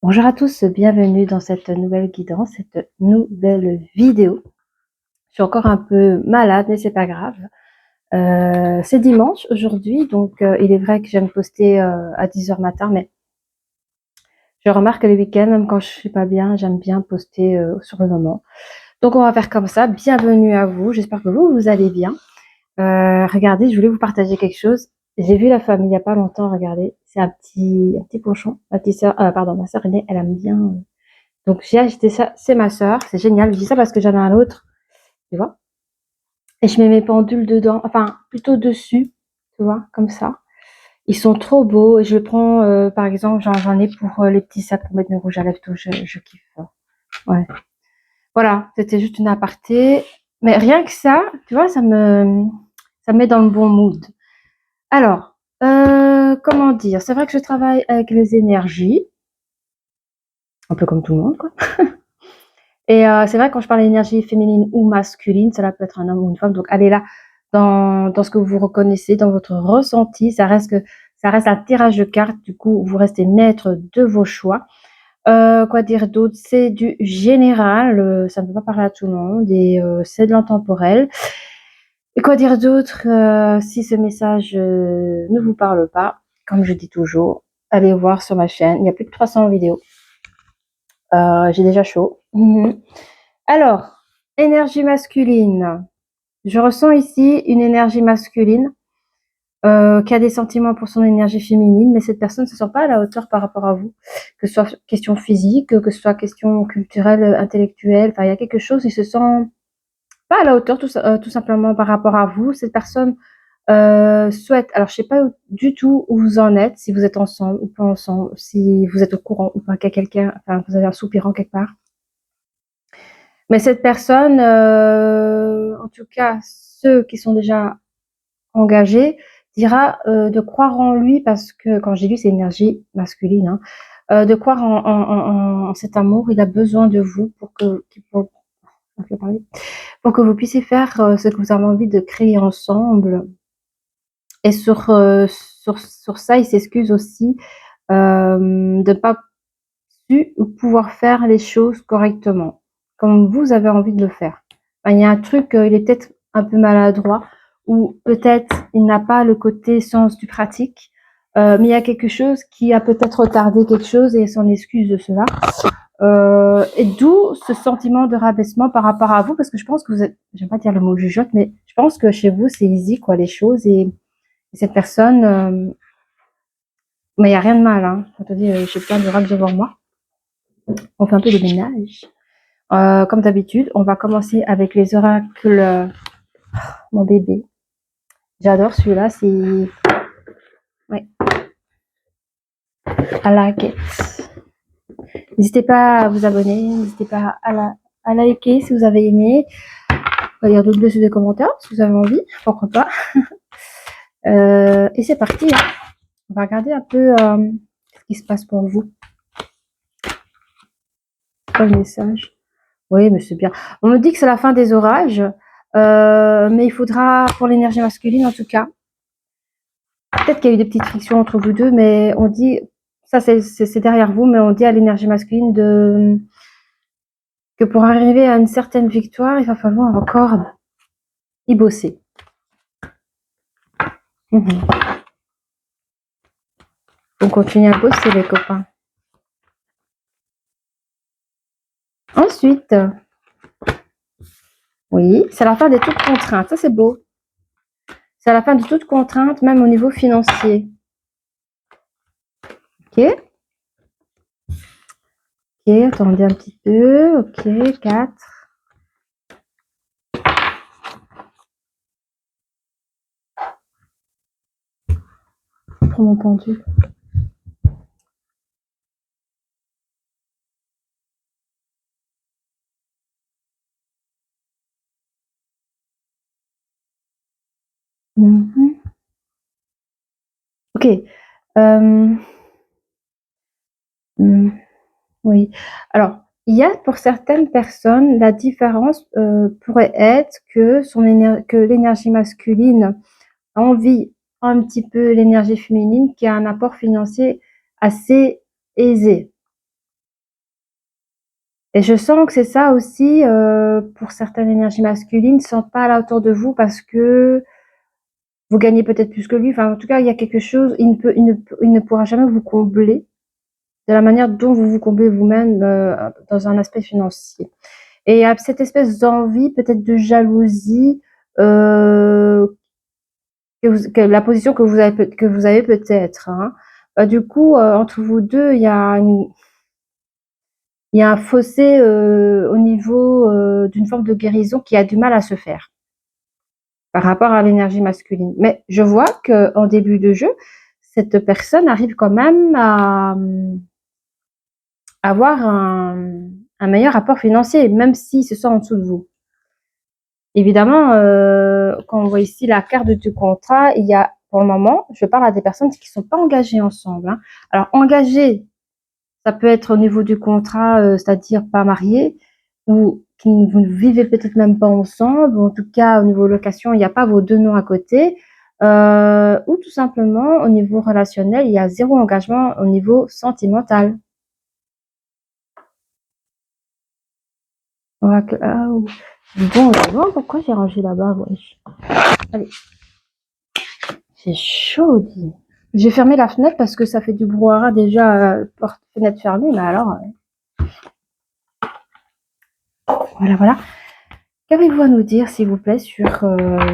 Bonjour à tous, bienvenue dans cette nouvelle guidance, cette nouvelle vidéo. Je suis encore un peu malade, mais c'est pas grave. C'est dimanche aujourd'hui, donc il est vrai que j'aime poster à 10h matin, mais je remarque que les week-ends, même quand je suis pas bien, j'aime bien poster sur le moment. Donc on va faire comme ça. Bienvenue à vous. J'espère que vous allez bien. Regardez, je voulais vous partager quelque chose. J'ai vu la famille il y a pas longtemps. Regardez, c'est un petit cochon. Ma petite sœur, pardon, ma sœur aînée, elle aime bien. Donc j'ai acheté ça, c'est ma sœur, c'est génial. Je dis ça parce que j'en ai un autre, tu vois. Et je mets mes pendules dedans, enfin plutôt dessus, tu vois, comme ça. Ils sont trop beaux et je le prends, par exemple, j'en ai pour les petits sacs pour mettre mes rouges à lèvres, tout. Je kiffe. Ouais. Voilà, c'était juste une aparté. Mais rien que ça, tu vois, ça me met dans le bon mood. Alors, comment dire? C'est vrai que je travaille avec les énergies, un peu comme tout le monde, quoi. Et c'est vrai quand je parle d'énergie féminine ou masculine, cela peut être un homme ou une femme. Donc allez là dans ce que vous reconnaissez, dans votre ressenti. Ça reste un tirage de cartes. Du coup, vous restez maître de vos choix. Quoi dire d'autre? C'est du général. Ça ne peut pas parler à tout le monde et c'est de l'intemporel. Et quoi dire d'autre? Si ce message ne vous parle pas, comme je dis toujours, allez voir sur ma chaîne. Il y a plus de 300 vidéos. J'ai déjà chaud. Alors, énergie masculine. Je ressens ici une énergie masculine qui a des sentiments pour son énergie féminine, mais cette personne ne se sent pas à la hauteur par rapport à vous, que ce soit question physique, que ce soit question culturelle, intellectuelle. Enfin, il y a quelque chose, il se sent pas à la hauteur tout simplement par rapport à vous. Cette personne souhaite, alors je sais pas du tout où vous en êtes, si vous êtes ensemble ou pas ensemble, si vous êtes au courant ou pas qu'il y a quelqu'un, enfin vous avez un soupirant quelque part. Mais cette personne, en tout cas ceux qui sont déjà engagés, dira de croire en lui parce que quand j'ai lu c'est énergie masculine, hein, de croire en cet amour. Il a besoin de vous pour que vous puissiez faire ce que vous avez envie de créer ensemble. Et sur ça, il s'excuse aussi de ne pas su pouvoir faire les choses correctement, comme vous avez envie de le faire. Enfin, il y a un truc, il est peut-être un peu maladroit, ou peut-être il n'a pas le côté sens du pratique, mais il y a quelque chose qui a peut-être retardé quelque chose et son excuse de cela. Et d'où ce sentiment de rabaissement par rapport à vous, parce que je pense que vous êtes, j'aime pas dire le mot jugeote, mais je pense que chez vous c'est easy quoi les choses et cette personne, mais il y a rien de mal, hein. Quand on dit, j'ai plein d'oracles devant moi, on fait un peu de ménage. Comme d'habitude, on va commencer avec les oracles. Mon bébé. J'adore celui-là, c'est... Ouais, à la quête. N'hésitez pas à vous abonner, n'hésitez pas à liker si vous avez aimé. On va lire d'autres dessus des commentaires si vous avez envie, pourquoi pas. Et c'est parti, hein. On va regarder un peu ce qui se passe pour vous. Pas le message. Oui, mais c'est bien. On me dit que c'est la fin des orages, mais il faudra, pour l'énergie masculine en tout cas, peut-être qu'il y a eu des petites frictions entre vous deux, mais on dit, ça c'est derrière vous, mais on dit à l'énergie masculine que pour arriver à une certaine victoire, il va falloir encore y bosser. On continue à bosser les copains. Ensuite, oui, c'est la fin de toute contrainte. Ça c'est beau. C'est la fin de toute contrainte, même au niveau financier. Ok. Ok, attendez un petit peu. Ok, 4. Je prends mon pendule. Ok. Oui. Alors, il y a pour certaines personnes, la différence pourrait être que l'énergie masculine envie un petit peu l'énergie féminine qui a un apport financier assez aisé. Et je sens que c'est ça aussi, pour certaines énergies masculines, ne sont pas à la hauteur de vous parce que vous gagnez peut-être plus que lui. Enfin, en tout cas, il y a quelque chose, il ne pourra jamais vous combler de la manière dont vous vous comblez vous-même dans un aspect financier. Et il y a cette espèce d'envie, peut-être de jalousie, euh, que la position que vous avez peut-être. Hein. Du coup, entre vous deux, il y a un fossé au niveau d'une forme de guérison qui a du mal à se faire par rapport à l'énergie masculine. Mais je vois que en début de jeu, cette personne arrive quand même à avoir un meilleur rapport financier, même s'il se sent en dessous de vous. Évidemment, quand on voit ici la carte du contrat, il y a, pour le moment, je parle à des personnes qui ne sont pas engagées ensemble. Hein. Alors, engagées, ça peut être au niveau du contrat, c'est-à-dire pas mariés, ou qui vous ne vivez peut-être même pas ensemble, ou en tout cas, au niveau location, il n'y a pas vos deux noms à côté, ou tout simplement, au niveau relationnel, il y a zéro engagement au niveau sentimental. Oracle, ah, bon, pourquoi j'ai rangé là-bas, wesh. Allez, c'est chaud, dis. J'ai fermé la fenêtre parce que ça fait du brouhaha déjà, porte fenêtre fermée, mais alors, voilà, voilà. Qu'avez-vous à nous dire, s'il vous plaît, sur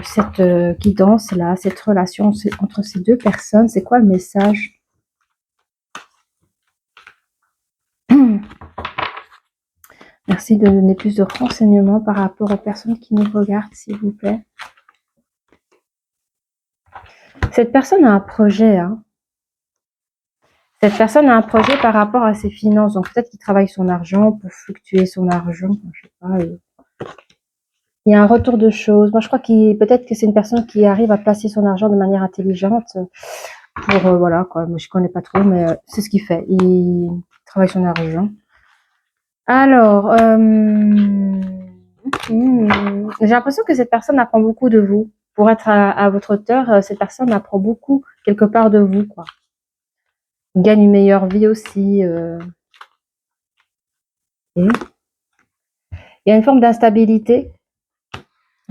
cette guidance-là, cette relation entre ces deux personnes? C'est quoi le message? Merci de donner plus de renseignements par rapport aux personnes qui nous regardent, s'il vous plaît. Cette personne a un projet, hein. Cette personne a un projet par rapport à ses finances. Donc peut-être qu'il travaille son argent pour fluctuer son argent. Je sais pas. Il y a un retour de choses. Moi, je crois qu'il peut-être que c'est une personne qui arrive à placer son argent de manière intelligente. Pour voilà quoi. Moi, je connais pas trop, mais c'est ce qu'il fait. Il travaille son argent. Alors, j'ai l'impression que cette personne apprend beaucoup de vous. Pour être à votre hauteur, cette personne apprend beaucoup quelque part de vous, quoi. Il gagne une meilleure vie aussi. Et il y a une forme d'instabilité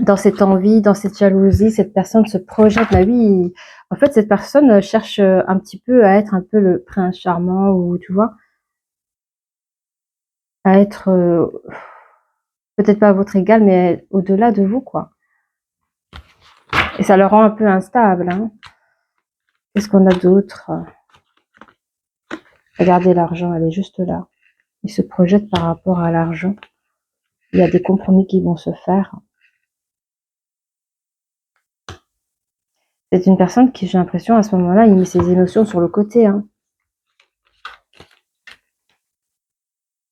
dans cette envie, dans cette jalousie. Cette personne se projette. Bah oui, en fait, cette personne cherche un petit peu à être un peu le prince charmant ou tu vois, à être peut-être pas à votre égal, mais au-delà de vous, quoi. Et ça le rend un peu instable. Hein. Qu'est-ce qu'on a d'autre? Regardez l'argent, elle est juste là. Il se projette par rapport à l'argent. Il y a des compromis qui vont se faire. C'est une personne qui, j'ai l'impression, à ce moment-là, il met ses émotions sur le côté. Hein.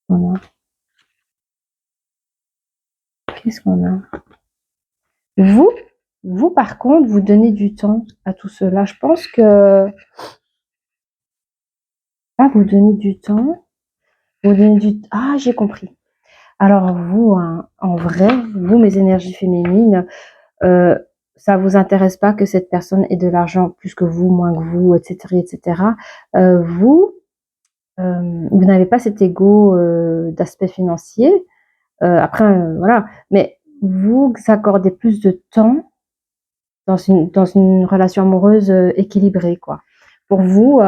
Voilà. Qu'est-ce qu'on a? Vous, par contre, vous donnez du temps à tout cela. Je pense que vous donnez du temps. Vous donnez du ah, j'ai compris. Alors vous, hein, en vrai, vous, mes énergies féminines, euh, ça vous intéresse pas que cette personne ait de l'argent plus que vous, moins que vous, etc., etc. Vous, vous n'avez pas cet ego d'aspect financier. Après, voilà, mais vous accordez plus de temps dans une relation amoureuse équilibrée, quoi. Pour vous,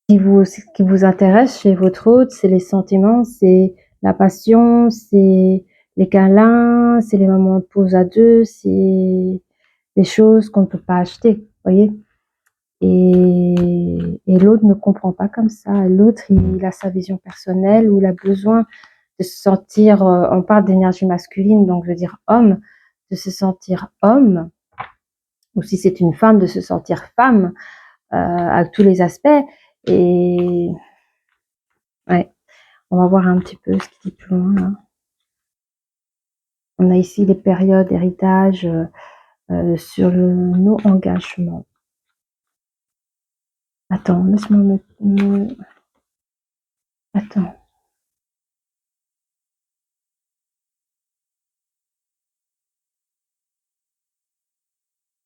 ce qui vous intéresse chez votre hôte, c'est les sentiments, c'est la passion, c'est les câlins, c'est les moments de pause à deux, c'est des choses qu'on ne peut pas acheter, voyez. Et l'autre ne comprend pas comme ça. L'autre, il a sa vision personnelle ou il a besoin de se sentir, on parle d'énergie masculine, donc je veux dire homme, de se sentir homme, ou si c'est une femme, de se sentir femme, à tous les aspects. Et ouais, on va voir un petit peu ce qui dit plus loin. Là. On a ici les périodes héritage sur le non-engagement. Attends, laisse-moi Attends.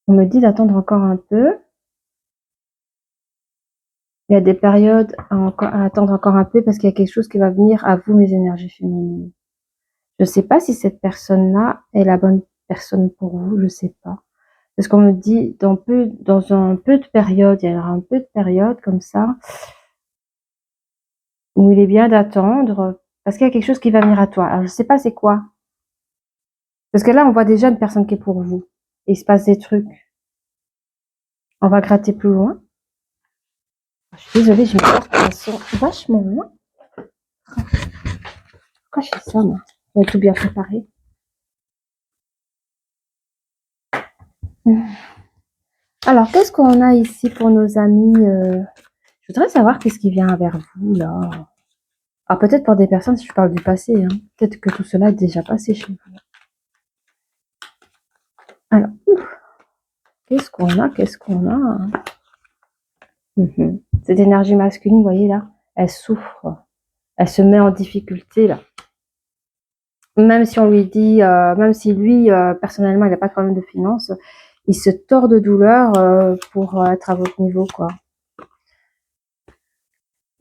On me dit d'attendre encore un peu. Il y a des périodes à attendre encore un peu parce qu'il y a quelque chose qui va venir à vous, mes énergies féminines. Je ne sais pas si cette personne-là est la bonne personne pour vous, je ne sais pas. Parce qu'on me dit, dans un peu de période, il y aura un peu de période comme ça, où il est bien d'attendre, parce qu'il y a quelque chose qui va venir à toi. Alors, je ne sais pas c'est quoi. Parce que là, on voit déjà une personne qui est pour vous. Et il se passe des trucs. On va gratter plus loin. Je suis désolée, j'ai une porte qui son vachement loin. Pourquoi je fais ça, moi? On est tout bien préparé. Alors, qu'est-ce qu'on a ici pour nos amis Je voudrais savoir qu'est-ce qui vient vers vous, là. Alors, peut-être pour des personnes, si je parle du passé, hein, peut-être que tout cela est déjà passé chez vous. Alors, qu'est-ce qu'on a? Qu'est-ce qu'on a? Cette énergie masculine, vous voyez là, elle souffre. Elle se met en difficulté, là. Même si on lui dit, même si lui, personnellement, il n'a pas de problème de finances, il se tord de douleur pour être à votre niveau, quoi.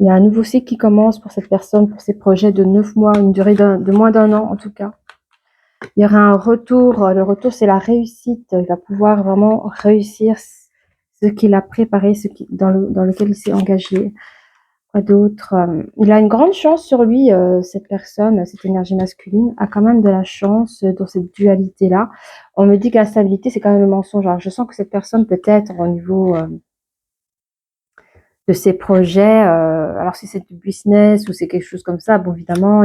Il y a un nouveau cycle qui commence pour cette personne, pour ses projets de 9 mois, une durée de moins d'1 an en tout cas. Il y aura un retour. Le retour, c'est la réussite. Il va pouvoir vraiment réussir ce qu'il a préparé, dans lequel il s'est engagé. Quoi d'autre? Il a une grande chance sur lui, cette personne, cette énergie masculine, a quand même de la chance dans cette dualité-là. On me dit que la stabilité, c'est quand même le mensonge. Alors, je sens que cette personne, peut-être, au niveau de ses projets, alors si c'est du business ou c'est quelque chose comme ça, bon, évidemment,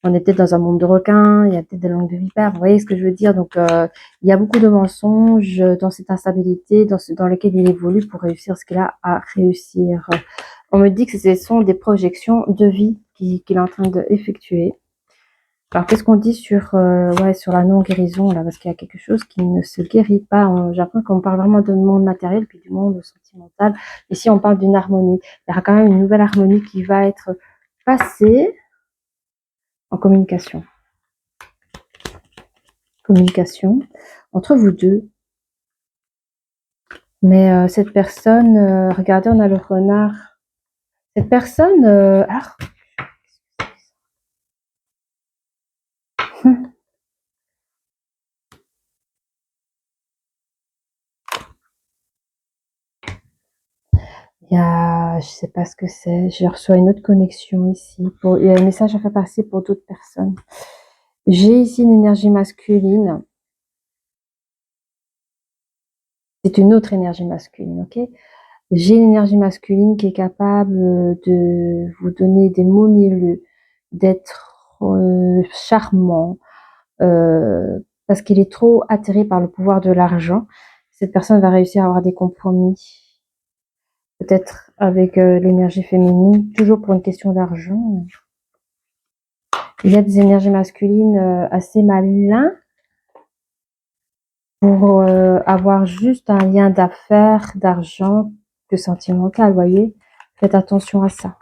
on est peut-être dans un monde de requins, il y a peut-être des langues de vipères, vous voyez ce que je veux dire? Donc, il y a beaucoup de mensonges dans cette instabilité, dans lequel il évolue pour réussir ce qu'il a à réussir. On me dit que ce sont des projections de vie qu'il est en train d'effectuer. Alors, qu'est-ce qu'on dit sur la non-guérison, là? Parce qu'il y a quelque chose qui ne se guérit pas. J'ai l'impression qu'on parle vraiment du monde matériel, puis du monde sentimental. Ici, on parle d'une harmonie. Il y aura quand même une nouvelle harmonie qui va être passée en communication. Communication entre vous deux. Mais cette personne, regardez, on a le renard. Cette personne, je sais pas ce que c'est. Je reçois une autre connexion ici. Il y a un message à faire passer pour d'autres personnes. J'ai ici une énergie masculine. C'est une autre énergie masculine, ok? J'ai une énergie masculine qui est capable de vous donner des mots milieux, d'être charmant, parce qu'il est trop attiré par le pouvoir de l'argent. Cette personne va réussir à avoir des compromis. Peut-être avec l'énergie féminine, toujours pour une question d'argent. Il y a des énergies masculines assez malins pour avoir juste un lien d'affaires, d'argent, que sentimental, vous voyez. Faites attention à ça.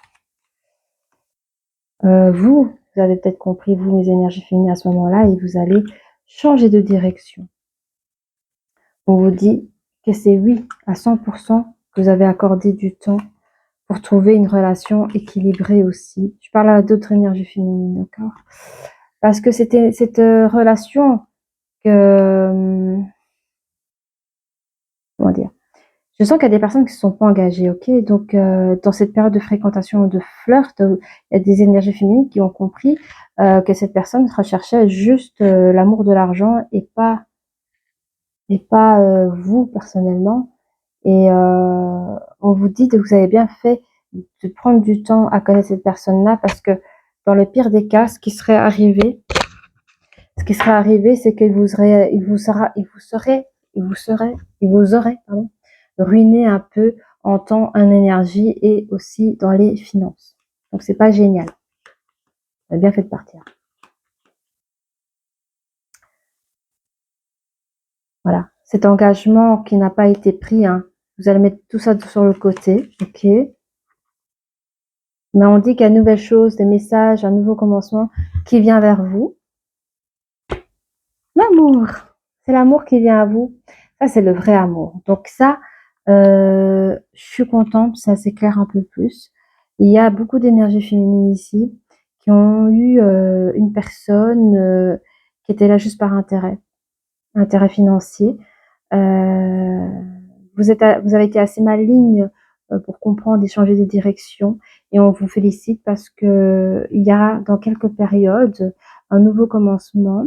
Vous avez peut-être compris, vous, mes énergies féminines à ce moment-là, et vous allez changer de direction. On vous dit que c'est oui, à 100%, que vous avez accordé du temps pour trouver une relation équilibrée aussi. Je parle à d'autres énergies féminines, d'accord? Parce que c'était cette relation que... comment dire? Je sens qu'il y a des personnes qui ne se sont pas engagées, ok? Donc, dans cette période de fréquentation ou de flirt, il y a des énergies féminines qui ont compris que cette personne recherchait juste l'amour de l'argent et pas vous personnellement. Et on vous dit que vous avez bien fait de prendre du temps à connaître cette personne-là parce que dans le pire des cas, ce qui serait arrivé, c'est qu'il vous aurait ruiné un peu en temps, en énergie et aussi dans les finances. Donc c'est pas génial. Vous avez bien fait de partir. Voilà. Cet engagement qui n'a pas été pris, hein, vous allez mettre tout ça sur le côté, ok? Mais on dit qu'il y a une nouvelle chose, des messages, un nouveau commencement qui vient vers vous. L'amour, c'est l'amour qui vient à vous. Ça, c'est le vrai amour. Donc ça, je suis contente, ça s'éclaire un peu plus. Il y a beaucoup d'énergie féminine ici qui ont eu une personne qui était là juste par intérêt financier. Euh, vous avez été assez maligne pour comprendre et changer de direction et on vous félicite parce que il y a dans quelques périodes un nouveau commencement,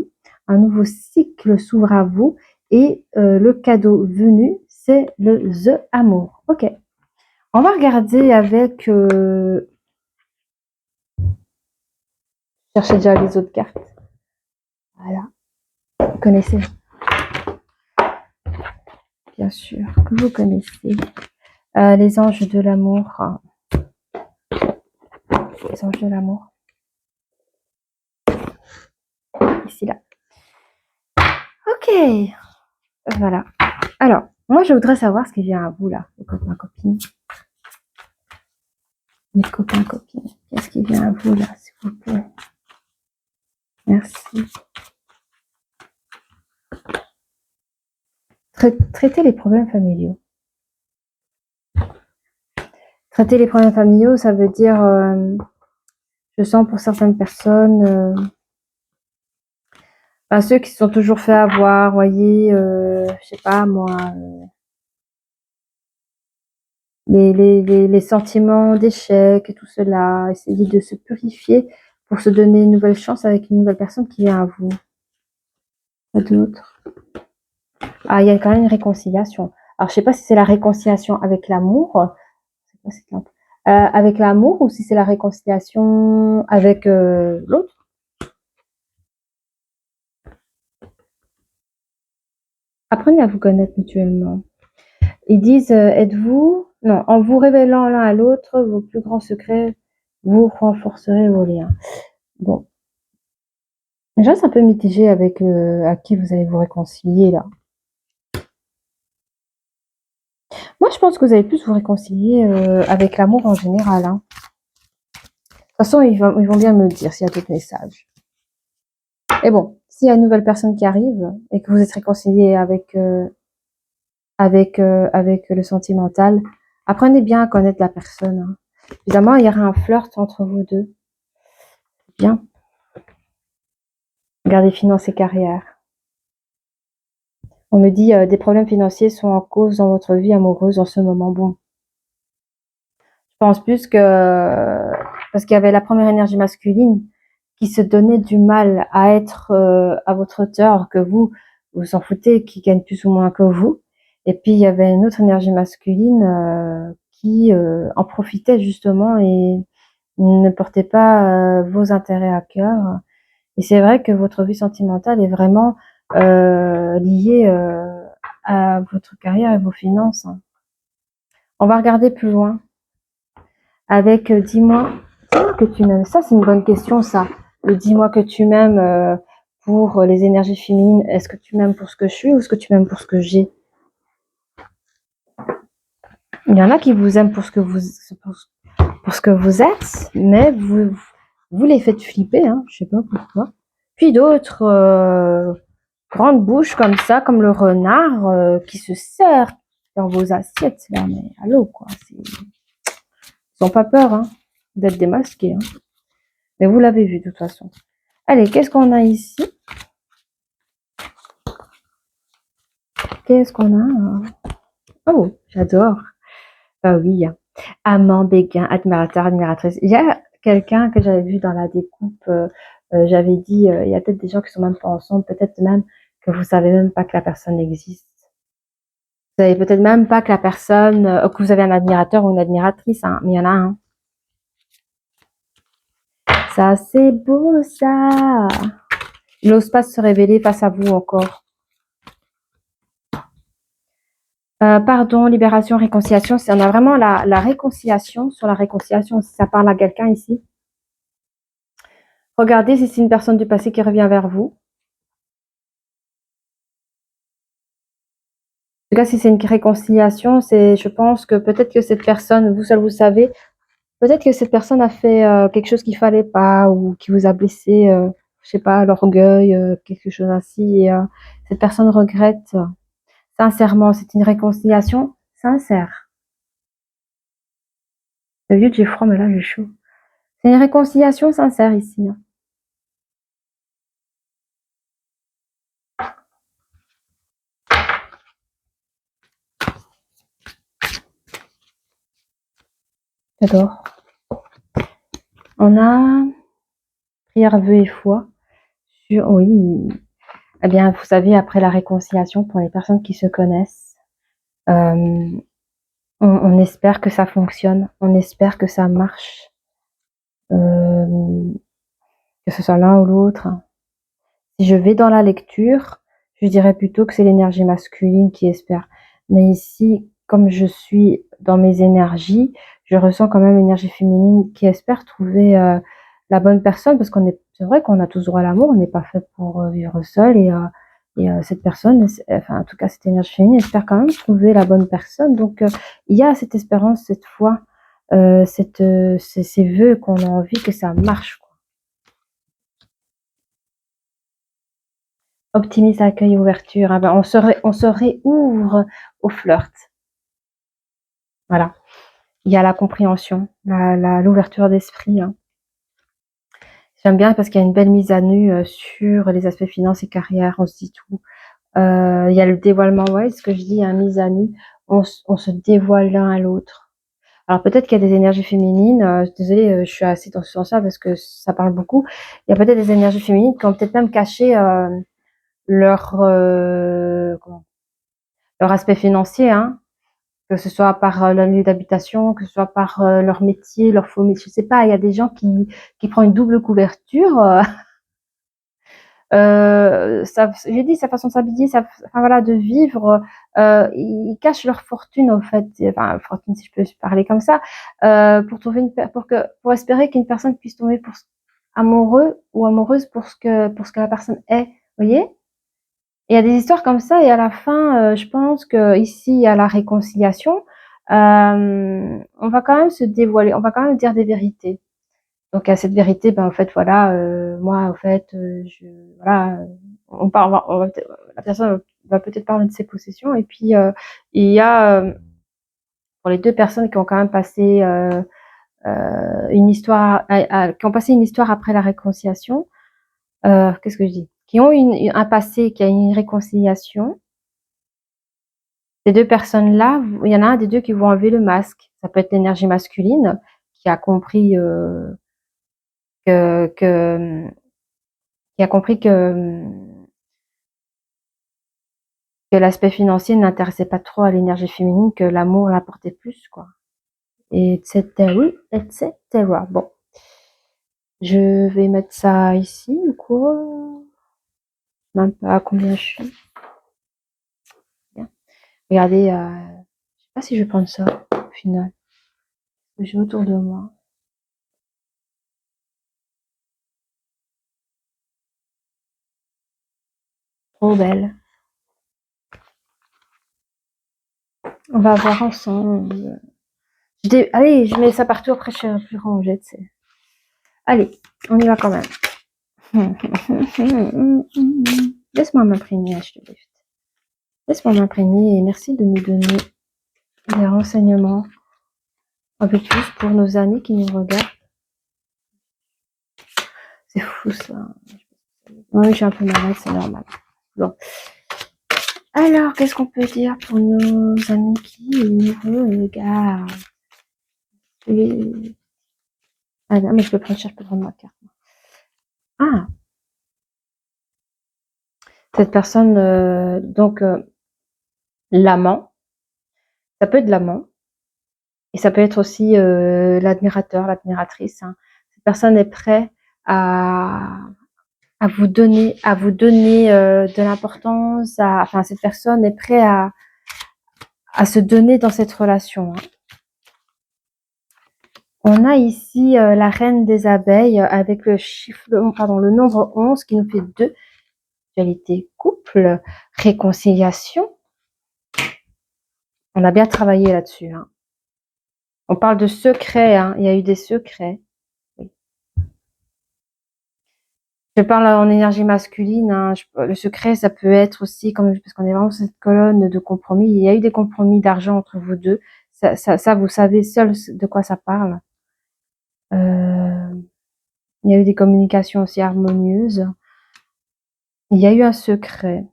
un nouveau cycle s'ouvre à vous et le cadeau venu, c'est le The Amour. Ok, on va regarder avec... cherchez déjà les autres cartes. Voilà, vous connaissez, bien sûr, que vous connaissez. Les anges de l'amour. Les anges de l'amour. Ici, là. Ok, voilà. Alors, moi, je voudrais savoir ce qui vient à vous, là, les copains, copines. Mes copains, copines. Qu'est-ce qui vient à vous, là, s'il vous plaît? Merci. Traiter les problèmes familiaux. Traiter les problèmes familiaux, ça veut dire, je sens pour certaines personnes, ceux qui se sont toujours fait avoir, voyez, je sais pas moi, les sentiments d'échec et tout cela, essayer de se purifier pour se donner une nouvelle chance avec une nouvelle personne qui vient à vous. Pas d'autres. Ah, il y a quand même une réconciliation. Alors, je sais pas si c'est la réconciliation avec l'amour, avec l'amour ou si c'est la réconciliation avec l'autre. Apprenez à vous connaître mutuellement. Ils disent, êtes-vous, non, en vous révélant l'un à l'autre vos plus grands secrets, vous renforcerez vos liens. Bon. Déjà, c'est un peu mitigé avec à qui vous allez vous réconcilier là. Moi, je pense que vous allez plus vous réconcilier avec l'amour en général. Hein. De toute façon, ils vont bien me le dire s'il y a d'autres messages. Et bon, s'il y a une nouvelle personne qui arrive et que vous êtes réconcilié avec le sentimental, apprenez bien à connaître la personne. Hein. Évidemment, il y aura un flirt entre vous deux. Bien. Regardez finances et carrière. On me dit des problèmes financiers sont en cause dans votre vie amoureuse en ce moment. Bon, je pense plus que parce qu'il y avait la première énergie masculine qui se donnait du mal à être à votre hauteur, que vous en foutez, qui gagne plus ou moins que vous. Et puis il y avait une autre énergie masculine qui en profitait justement et ne portait pas vos intérêts à cœur. Et c'est vrai que votre vie sentimentale est vraiment liée à votre carrière et vos finances. Hein. On va regarder plus loin avec dis-moi que tu m'aimes. Ça, c'est une bonne question, ça. Le dis-moi que tu m'aimes pour les énergies féminines. Est-ce que tu m'aimes pour ce que je suis ou est-ce que tu m'aimes pour ce que j'ai? Il y en a qui vous aiment pour ce que vous êtes, mais vous les faites flipper, hein, je sais pas pourquoi. Puis d'autres grande bouche comme ça, comme le renard qui se sert dans vos assiettes. Là, mais allô, quoi. Ils n'ont pas peur hein, d'être démasqués. Hein. Mais vous l'avez vu de toute façon. Allez, qu'est-ce qu'on a ici? Qu'est-ce qu'on a? Oh, j'adore. Ah oui. Amant, béguin, admirateur, admiratrice. Il y a quelqu'un que j'avais vu dans la découpe. J'avais dit, il y a peut-être des gens qui sont même pas ensemble. Peut-être même que vous savez même pas que la personne existe. Vous savez peut-être même pas que la personne, que vous avez un admirateur ou une admiratrice, hein, mais il y en a un. Ça, c'est beau, ça. Il n'ose pas se révéler face à vous encore. Pardon, libération, réconciliation. On a vraiment la réconciliation sur la réconciliation, si ça parle à quelqu'un ici. Regardez si c'est une personne du passé qui revient vers vous. En tout cas, si c'est une réconciliation, je pense que peut-être que cette personne, vous seul vous savez, peut-être que cette personne a fait quelque chose qu'il fallait pas ou qui vous a blessé, je sais pas, l'orgueil, quelque chose ainsi. Et cette personne regrette sincèrement. C'est une réconciliation sincère. D'habitude, j'ai froid, mais là, j'ai chaud. C'est une réconciliation sincère ici. Hein. J'adore. On a prière, vœux et foi. Oui. Eh bien, vous savez, après la réconciliation, pour les personnes qui se connaissent, on espère que ça fonctionne. On espère que ça marche. Que ce soit l'un ou l'autre. Si je vais dans la lecture, je dirais plutôt que c'est l'énergie masculine qui espère. Mais ici, comme je suis dans mes énergies, je ressens quand même l'énergie féminine qui espère trouver la bonne personne, parce c'est vrai qu'on a tous droit à l'amour, on n'est pas fait pour vivre seul, et cette personne, enfin en tout cas cette énergie féminine espère quand même trouver la bonne personne. Donc il y a cette espérance, cette foi, ces vœux qu'on a envie que ça marche, quoi. Optimise, accueil, ouverture. Ah ben, on se réouvre au flirt. Voilà. Il y a la compréhension, l'ouverture d'esprit. Hein. J'aime bien parce qu'il y a une belle mise à nu sur les aspects finances et carrière. On se dit tout. Il y a le dévoilement, ouais, ce que je dis, hein, mise à nu. On se dévoile l'un à l'autre. Alors peut-être qu'il y a des énergies féminines. Désolée, je suis assez dans ce sens-là parce que ça parle beaucoup. Il y a peut-être des énergies féminines qui ont peut-être même caché leur leur aspect financier, hein, que ce soit par leur lieu d'habitation, que ce soit par leur métier, leur faux métier, je sais pas, il y a des gens qui prennent une double couverture. J'ai dit, sa façon de s'habiller, enfin, voilà, de vivre, ils cachent leur fortune, au fait, enfin, fortune, si je peux parler comme ça, pour trouver pour espérer qu'une personne puisse tomber amoureux ou amoureuse pour ce que la personne est, vous voyez? Il y a des histoires comme ça, et à la fin, je pense que ici il y a la réconciliation. On va quand même se dévoiler, on va quand même dire des vérités. Donc à cette vérité, ben en fait voilà, moi en fait, voilà, la personne va peut-être parler de ses possessions, et puis il y a pour les deux personnes qui ont quand même passé une histoire, qui ont passé une histoire après la réconciliation. Qu'est-ce que je dis? Qui ont un passé, qui a une réconciliation. Ces deux personnes-là, il y en a un des deux qui vont enlever le masque. Ça peut être l'énergie masculine qui a compris que, que qui a compris que l'aspect financier n'intéressait pas trop à l'énergie féminine, que l'amour l'importait plus, quoi. Et etc. etc. Bon, je vais mettre ça ici, ou quoi? Même pas à combien je suis. Bien. Regardez, je sais pas si je vais prendre ça au final. J'ai autour de moi. Trop belle. On va voir ensemble. Allez, je mets ça partout, après je serai plus rangée, tu sais. Allez, on y va quand même. Laisse-moi m'imprégner, HTV. Laisse-moi m'imprégner, et merci de nous donner des renseignements un peu plus pour nos amis qui nous regardent. C'est fou ça. Oui, je suis un peu malade, c'est normal. Bon. Alors, qu'est-ce qu'on peut dire pour nos amis qui nous regardent? Ah non, mais je peux prendre ma carte. Ah, cette personne, donc l'amant, ça peut être l'amant, et ça peut être aussi l'admirateur, l'admiratrice. Hein. Cette personne est prête à vous donner de l'importance. Enfin, cette personne est prête à se donner dans cette relation. Hein. On a ici la reine des abeilles avec le nombre 11 qui nous fait 2. Dualité, couple, réconciliation. On a bien travaillé là-dessus. Hein. On parle de secrets. Hein. Il y a eu des secrets. Oui. Je parle en énergie masculine. Hein. Le secret, ça peut être aussi, parce qu'on est vraiment sur cette colonne de compromis. Il y a eu des compromis d'argent entre vous deux. Ça, vous savez seul de quoi ça parle. Il y a eu des communications aussi harmonieuses. Il y a eu un secret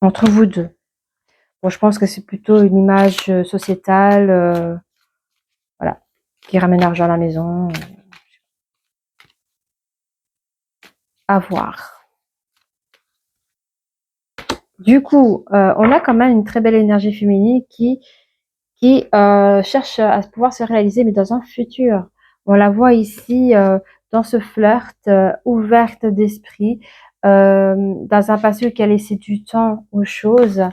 entre vous deux. Bon, je pense que c'est plutôt une image sociétale, voilà, qui ramène l'argent à la maison. À voir. Du coup, on a quand même une très belle énergie féminine qui cherche à pouvoir se réaliser, mais dans un futur. On la voit ici dans ce flirt, ouverte d'esprit, dans un passé qui a laissé du temps aux choses.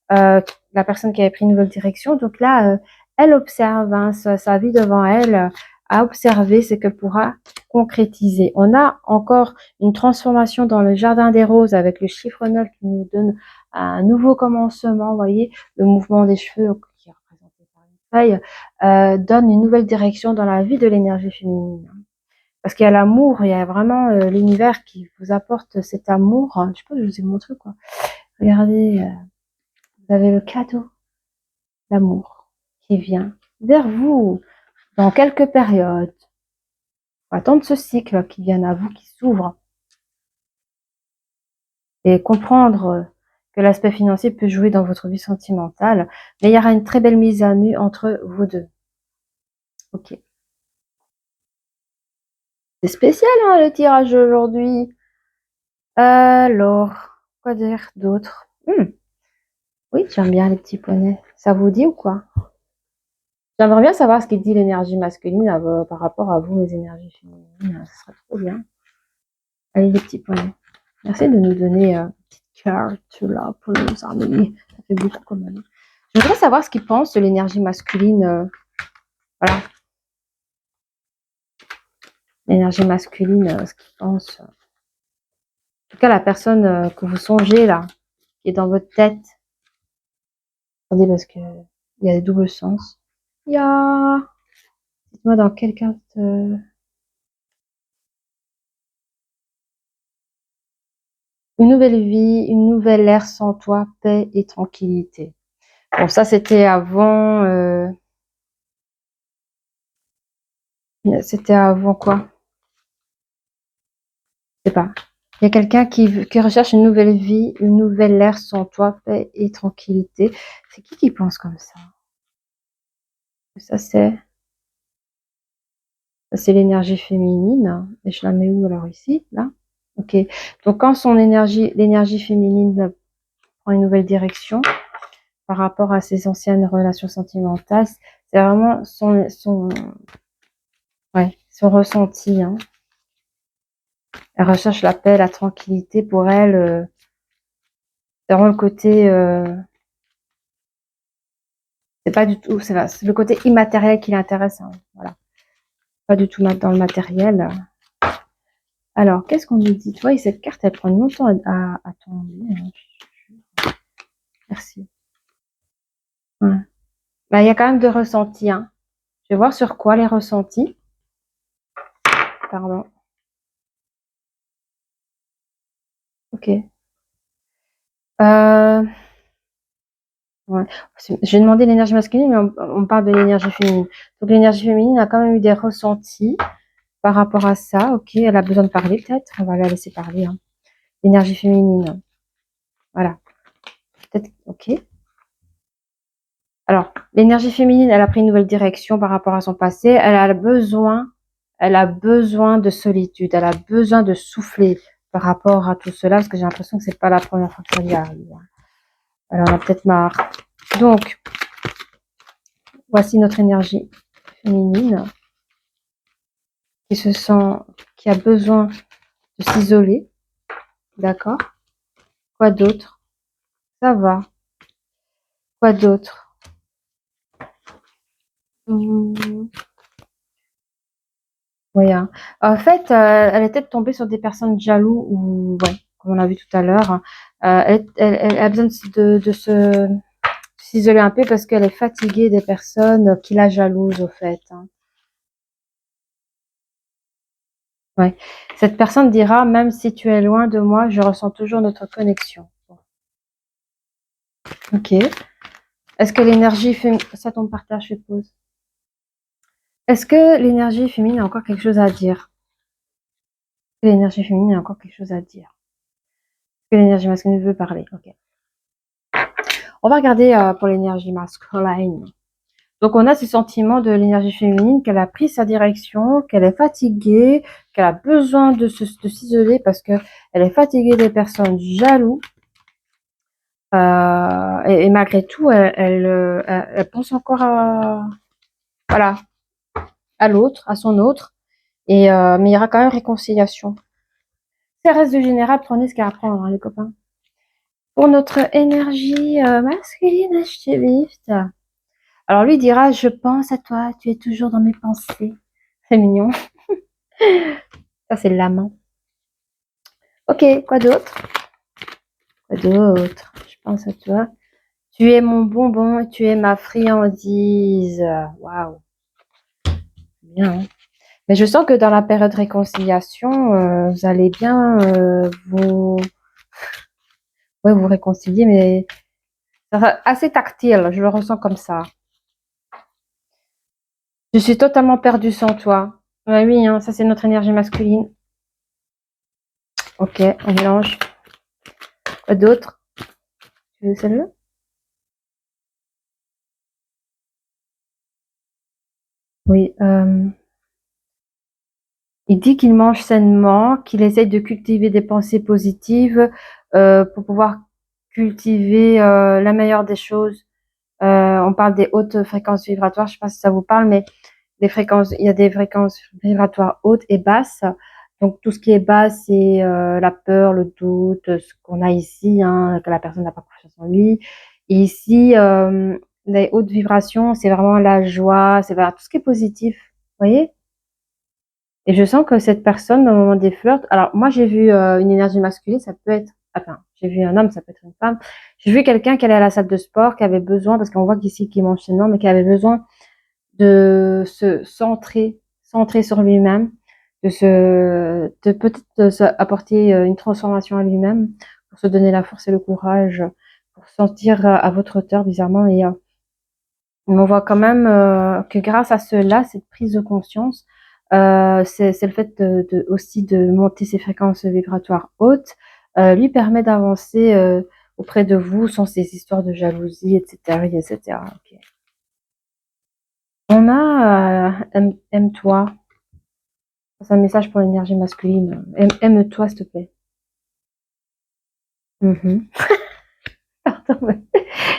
La personne qui avait pris une nouvelle direction. Donc là, elle observe hein, sa vie devant elle, à observer ce qu'elle pourra concrétiser. On a encore une transformation dans le jardin des roses avec le chiffre 9 qui nous donne un nouveau commencement. Vous voyez, le mouvement des cheveux qui est représenté par une feuille donne une nouvelle direction dans la vie de l'énergie féminine. Parce qu'il y a l'amour, il y a vraiment l'univers qui vous apporte cet amour. Je sais pas, je vous ai montré quoi. Regardez, vous avez le cadeau, l'amour, qui vient vers vous dans quelques périodes. Faut attendre ce cycle qui vient à vous, qui s'ouvre. Et comprendre que l'aspect financier peut jouer dans votre vie sentimentale, mais il y aura une très belle mise à nu entre vous deux. Ok. C'est spécial hein, le tirage aujourd'hui. Alors, quoi dire d'autre? Oui, j'aime bien les petits poneys. Ça vous dit ou quoi? J'aimerais bien savoir ce qu'il dit l'énergie masculine par rapport à vous, les énergies féminines. Ça serait trop bien. Allez, les petits poneys. Merci de nous donner une petite carte là pour nos amis. Ça fait beaucoup quand même. Je voudrais savoir ce qu'ils pensent de l'énergie masculine. Voilà. L'énergie masculine, ce qu'ils pensent. En tout cas, la personne que vous songez là, qui est dans votre tête. Attendez, parce que il y a des doubles sens. Il y a... Dites-moi dans quelle carte... Une nouvelle vie, une nouvelle ère sans toi, paix et tranquillité. Bon, ça c'était avant... C'était avant quoi? Je sais pas. Il y a quelqu'un qui recherche une nouvelle vie, une nouvelle ère sans toi, paix et tranquillité. C'est qui pense comme ça? Ça c'est l'énergie féminine. Et je la mets où alors ici? Là? Ok. Donc quand l'énergie féminine prend une nouvelle direction par rapport à ses anciennes relations sentimentales, c'est vraiment son ressenti. Hein. Elle recherche la paix, la tranquillité pour elle. C'est vraiment le côté, c'est pas du tout, c'est le côté immatériel qui l'intéresse. Hein, voilà, pas du tout dans le matériel. Alors, qu'est-ce qu'on nous dit? Tu vois, cette carte, elle prend longtemps à tomber. Hein. Merci. Ouais. Bah, il y a quand même de ressentis. Hein. Je vais voir sur quoi les ressentis. Pardon. Ok. Ouais. J'ai demandé l'énergie masculine, mais on parle de l'énergie féminine. Donc l'énergie féminine a quand même eu des ressentis par rapport à ça. Ok, elle a besoin de parler peut-être. On va la laisser parler. Hein. L'énergie féminine. Voilà. Peut-être. Ok. Alors, l'énergie féminine, elle a pris une nouvelle direction par rapport à son passé. Elle a besoin de solitude. Elle a besoin de souffler par rapport à tout cela, parce que j'ai l'impression que c'est pas la première fois que ça lui arrive. Elle en a peut-être marre. Donc, voici notre énergie féminine qui a besoin de s'isoler. D'accord? Quoi d'autre? Ça va. Quoi d'autre? Oui, hein. En fait, elle est peut-être tombée sur des personnes jaloux ou, ouais, comme on a vu tout à l'heure. Elle a besoin de s'isoler un peu parce qu'elle est fatiguée des personnes qui la jalousent, au fait. Hein. Ouais. Cette personne dira, même si tu es loin de moi, je ressens toujours notre connexion. Ok. Est-ce que l'énergie féminine... Ça tombe par terre, je suppose. Est-ce que l'énergie féminine a encore quelque chose à dire? Est-ce que l'énergie féminine a encore quelque chose à dire? Est-ce que l'énergie masculine veut parler? Ok. On va regarder pour l'énergie masculine. Donc, on a ce sentiment de l'énergie féminine qu'elle a pris sa direction, qu'elle est fatiguée, qu'elle a besoin de s'isoler parce que elle est fatiguée des personnes jalouses. Et malgré tout, elle pense encore voilà, à l'autre, à son autre. Mais il y aura quand même réconciliation. Si elle reste de général, prenez ce qu'il y a à prendre, hein, les copains. Pour notre énergie masculine, activiste. Alors lui dira, je pense à toi, tu es toujours dans mes pensées. C'est mignon. Ça, c'est l'amant. Ok, quoi d'autre? Quoi d'autre? Je pense à toi. Tu es mon bonbon et tu es ma friandise. Waouh, bien. Hein. Mais je sens que dans la période de réconciliation, vous allez bien vous réconcilier, mais ça sera assez tactile. Je le ressens comme ça. Je suis totalement perdue sans toi. Ouais, oui, hein, ça c'est notre énergie masculine. Ok, on mélange. Quoi d'autre? Tu veux celle-là? Oui. Il dit qu'il mange sainement, qu'il essaye de cultiver des pensées positives pour pouvoir cultiver la meilleure des choses. On parle des hautes fréquences vibratoires, je ne sais pas si ça vous parle, mais il y a des fréquences vibratoires hautes et basses. Donc tout ce qui est bas, c'est la peur, le doute, ce qu'on a ici, hein, que la personne n'a pas confiance en lui. Et ici, les hautes vibrations, c'est vraiment la joie, c'est vraiment tout ce qui est positif. Vous voyez? Et je sens que cette personne, au moment des flirts, alors moi j'ai vu une énergie masculine, ça peut être, enfin, j'ai vu un homme, ça peut être une femme. J'ai vu quelqu'un qui allait à la salle de sport, qui avait besoin, parce qu'on voit qu'ici qu'il mange sainement, mais qui avait besoin de se centrer sur lui-même, de peut-être apporter une transformation à lui-même, pour se donner la force et le courage, pour se sentir à votre hauteur, bizarrement. Et on voit quand même que grâce à cela, cette prise de conscience, c'est le fait aussi de monter ses fréquences vibratoires hautes, lui permet d'avancer auprès de vous sans ces histoires de jalousie, etc., etc. Okay. On a aime-toi. C'est un message pour l'énergie masculine. Aime-toi, s'il te plaît. Mm-hmm.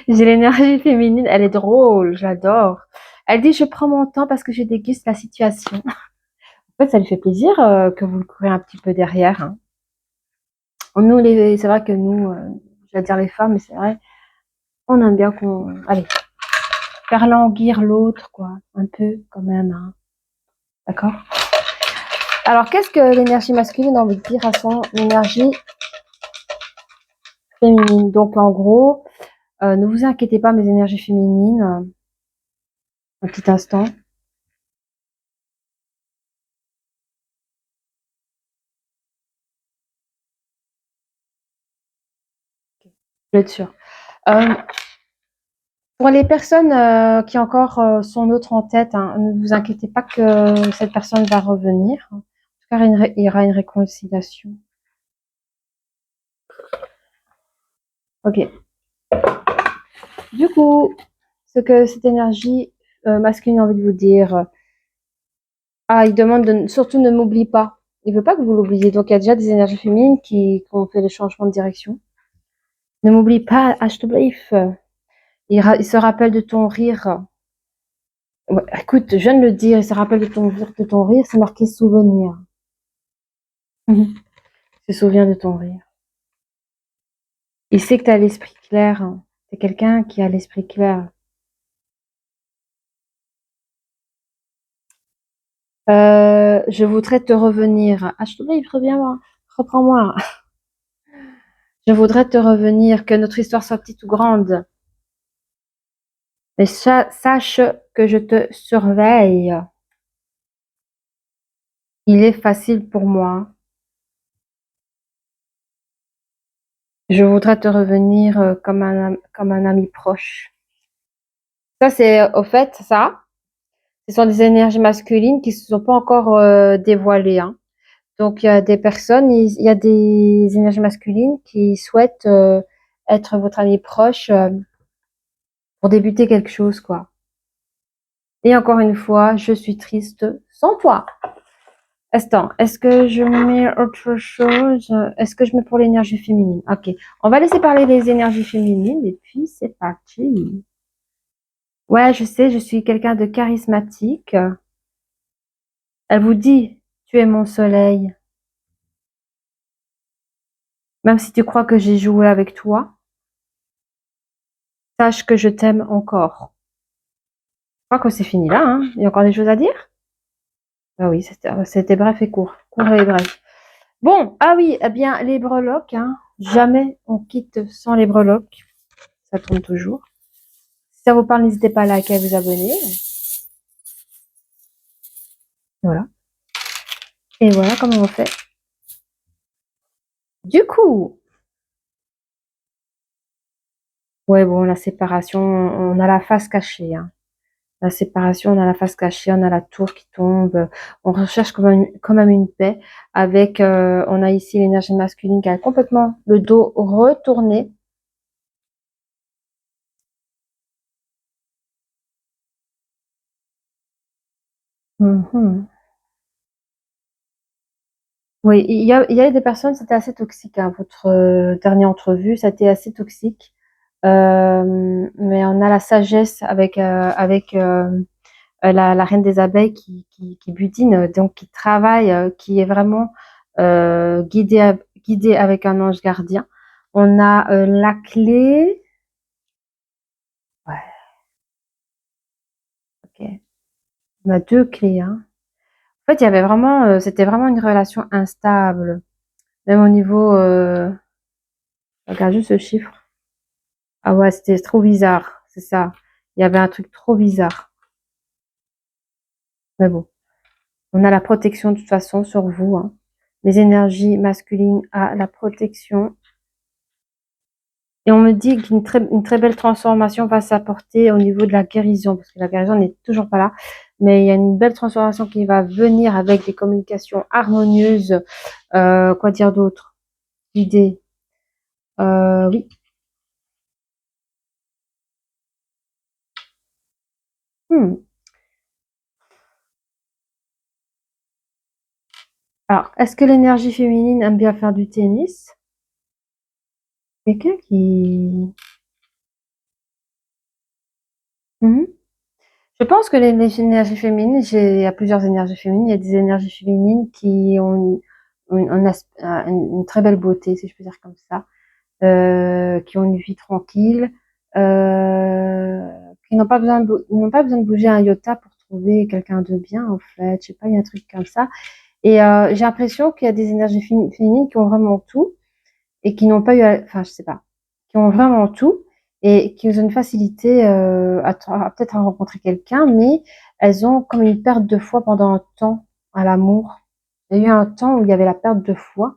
J'ai l'énergie féminine, elle est drôle, j'adore. Elle dit, je prends mon temps parce que je déguste la situation. En fait, ça lui fait plaisir que vous le courez un petit peu derrière. Hein. Nous, c'est vrai que nous, je vais dire les femmes, mais c'est vrai, on aime bien allez, faire languir l'autre, quoi, un peu quand même. Hein. D'accord. Alors, qu'est-ce que l'énergie masculine a envie de dire à son énergie féminine? Donc, en gros, ne vous inquiétez pas, mes énergies féminines. Un petit instant. Je vais être sûre. Euh, Pour les personnes qui encore sont d'autres en tête, hein, ne vous inquiétez pas que cette personne va revenir. En tout cas, il y aura une réconciliation. Ok. Du coup, ce que cette énergie masculine a envie de vous dire, il demande surtout ne m'oublie pas. Il veut pas que vous l'oubliez. Donc, il y a déjà des énergies féminines qui ont fait des changements de direction. Ne m'oublie pas, H2Brief. Il se rappelle de ton rire. Ouais, écoute, je viens de le dire, il se rappelle de ton rire, c'est marqué souvenir. Il se souvient de ton rire. Il sait que tu as l'esprit clair. Hein. C'est quelqu'un qui a l'esprit clair. Je voudrais te revenir. Ah, je te dis, reviens-moi. Reprends-moi. Je voudrais te revenir, que notre histoire soit petite ou grande. Mais sache que je te surveille. Il est facile pour moi Je voudrais te revenir comme un ami proche. Ça, c'est au fait, ça, ce sont des énergies masculines qui se sont pas encore dévoilées, hein. Donc, il y a des personnes, il y a des énergies masculines qui souhaitent être votre ami proche pour débuter quelque chose, quoi. Et encore une fois, je suis triste sans toi. Attends, est-ce que je mets autre chose? Est-ce que je mets pour l'énergie féminine? Ok, on va laisser parler les énergies féminines et puis c'est parti. Ouais, je sais, je suis quelqu'un de charismatique. Elle vous dit, tu es mon soleil. Même si tu crois que j'ai joué avec toi, sache que je t'aime encore. Je crois que c'est fini là, hein. Il y a encore des choses à dire? Ah oui, c'était bref et court. Court et bref. Bon, ah oui, eh bien, les breloques, hein. Jamais on quitte sans les breloques. Ça tourne toujours. Si ça vous parle, n'hésitez pas à liker et à vous abonner. Voilà. Et voilà comment on fait. Du coup, ouais, bon, la séparation, on a la face cachée, hein. La séparation, on a la face cachée, on a la tour qui tombe. On recherche quand même une paix avec, on a ici l'énergie masculine qui a complètement le dos retourné. Mhm. Oui, il y a des personnes, c'était assez toxique, hein, votre dernière entrevue, ça a été assez toxique. Mais on a la sagesse avec la reine des abeilles qui butine, donc qui travaille, qui est vraiment guidée avec un ange gardien. On a la clé. Ouais, ok. On a deux clés, hein. En fait, il y avait vraiment, c'était vraiment une relation instable, même au niveau. Regarde juste ce chiffre. Ah ouais, c'était trop bizarre, c'est ça. Il y avait un truc trop bizarre. Mais bon, on a la protection de toute façon sur vous, hein. Les énergies masculines à la protection. Et on me dit une très belle transformation va s'apporter au niveau de la guérison, parce que la guérison n'est toujours pas là, mais il y a une belle transformation qui va venir avec des communications harmonieuses. Quoi dire d'autre? L'idée. Oui. Hmm. Alors, est-ce que l'énergie féminine aime bien faire du tennis? Quelqu'un qui... Mhm. Je pense que les énergies féminines, il y a plusieurs énergies féminines. Il y a des énergies féminines qui ont une très belle beauté, si je peux dire comme ça, qui ont une vie tranquille, qui n'ont pas besoin de bouger un iota pour trouver quelqu'un de bien, en fait. Je sais pas, il y a un truc comme ça. Et j'ai l'impression qu'il y a des énergies féminines qui ont vraiment tout et qui n'ont pas eu, enfin, je sais pas, qui ont vraiment tout et qui ont une facilité à peut-être à rencontrer quelqu'un, mais elles ont comme une perte de foi pendant un temps à l'amour. Il y a eu un temps où il y avait la perte de foi,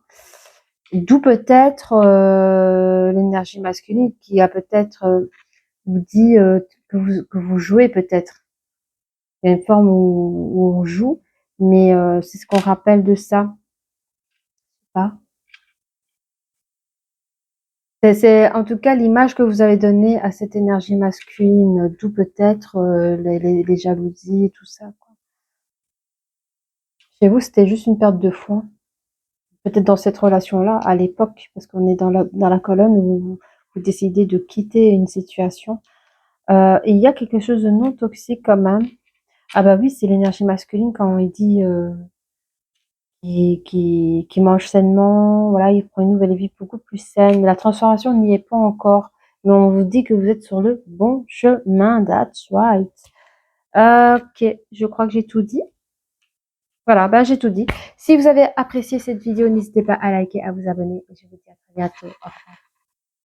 d'où peut-être l'énergie masculine qui a peut-être vous dit que vous jouez peut-être. Il y a une forme où on joue, mais c'est ce qu'on rappelle de ça, pas? C'est en tout cas l'image que vous avez donnée à cette énergie masculine, d'où peut-être les jalousies et tout ça, quoi. Chez vous, c'était juste une perte de foi. Peut-être dans cette relation-là, à l'époque, parce qu'on est dans la colonne où vous décidez de quitter une situation. Et il y a quelque chose de non toxique quand même. Ah bah oui, c'est l'énergie masculine quand il dit qui mange sainement, voilà, il prend une nouvelle vie beaucoup plus saine. La transformation n'y est pas encore, mais on vous dit que vous êtes sur le bon chemin. That's right. Ok, je crois que j'ai tout dit. Voilà, ben j'ai tout dit. Si vous avez apprécié cette vidéo, n'hésitez pas à liker, à vous abonner. Et je vous dis à très bientôt. Au revoir.